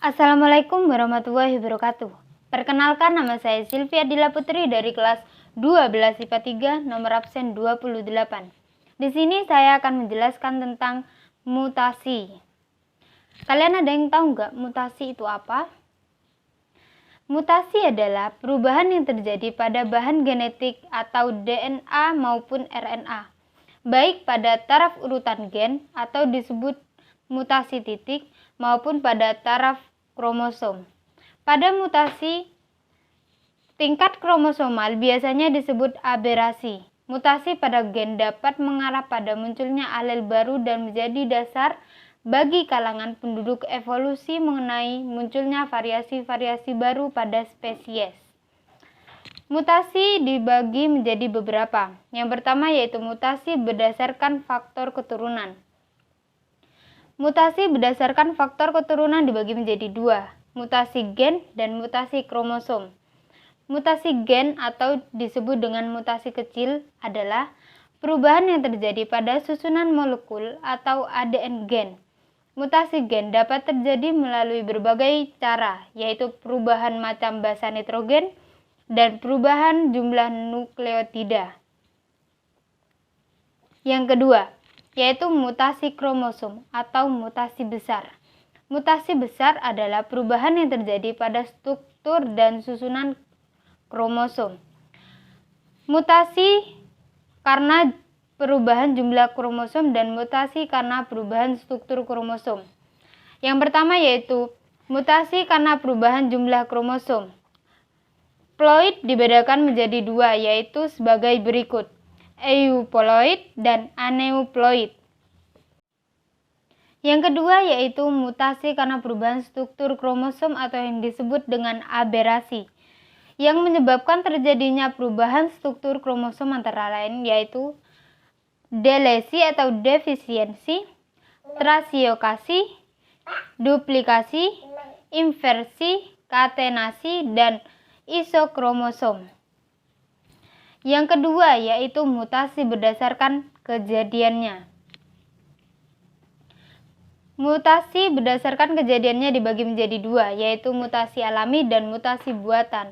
Assalamualaikum warahmatullahi wabarakatuh. Perkenalkan, nama saya Sylvia Dila Putri dari kelas 12 IPA 3 nomor absen 28. Di sini saya akan menjelaskan tentang mutasi. Kalian ada yang tahu nggak mutasi itu apa? Mutasi adalah perubahan yang terjadi pada bahan genetik atau DNA maupun RNA, baik pada taraf urutan gen atau disebut mutasi titik maupun pada taraf kromosom. Pada mutasi tingkat kromosomal biasanya disebut aberasi. Mutasi pada gen dapat mengarah pada munculnya alel baru dan menjadi dasar bagi kalangan penduduk evolusi mengenai munculnya variasi-variasi baru pada spesies. Mutasi dibagi menjadi beberapa. Yang pertama yaitu mutasi berdasarkan faktor keturunan. Mutasi berdasarkan faktor keturunan dibagi menjadi dua, mutasi gen dan mutasi kromosom. Mutasi gen atau disebut dengan mutasi kecil adalah perubahan yang terjadi pada susunan molekul atau ADN gen. Mutasi gen dapat terjadi melalui berbagai cara, yaitu perubahan macam basa nitrogen dan perubahan jumlah nukleotida. Yang kedua, yaitu mutasi kromosom atau mutasi besar. Mutasi besar adalah perubahan yang terjadi pada struktur dan susunan kromosom. Mutasi karena perubahan jumlah kromosom dan mutasi karena perubahan struktur kromosom. Yang pertama yaitu mutasi karena perubahan jumlah kromosom. Ploid dibedakan menjadi dua, yaitu sebagai berikut: euploid dan aneuploid. Yang kedua yaitu mutasi karena perubahan struktur kromosom atau yang disebut dengan aberasi, yang menyebabkan terjadinya perubahan struktur kromosom antara lain yaitu delesi atau defisiensi, translokasi, duplikasi, inversi, katenasi, dan isokromosom. Yang kedua yaitu mutasi berdasarkan kejadiannya. Mutasi berdasarkan kejadiannya dibagi menjadi dua, yaitu mutasi alami dan mutasi buatan.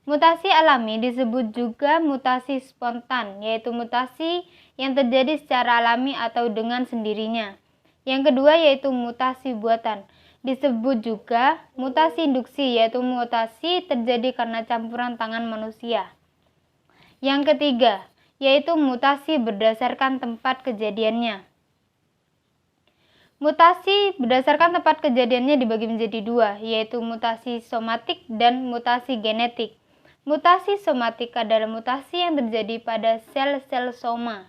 Mutasi alami disebut juga mutasi spontan, yaitu mutasi yang terjadi secara alami atau dengan sendirinya. Yang kedua yaitu mutasi buatan, disebut juga mutasi induksi, yaitu mutasi terjadi karena campuran tangan manusia. Yang ketiga yaitu mutasi berdasarkan tempat kejadiannya. Mutasi berdasarkan tempat kejadiannya dibagi menjadi dua, yaitu mutasi somatik dan mutasi genetik. Mutasi somatik adalah mutasi yang terjadi pada sel-sel soma.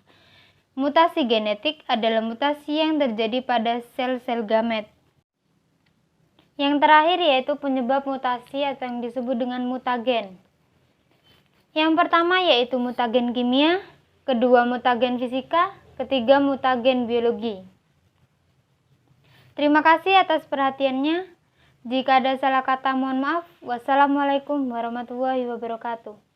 Mutasi genetik adalah mutasi yang terjadi pada sel-sel gamet. Yang terakhir yaitu penyebab mutasi atau yang disebut dengan mutagen. Yang pertama yaitu mutagen kimia, kedua mutagen fisika, ketiga mutagen biologi. Terima kasih atas perhatiannya. Jika ada salah kata mohon maaf. Wassalamualaikum warahmatullahi wabarakatuh.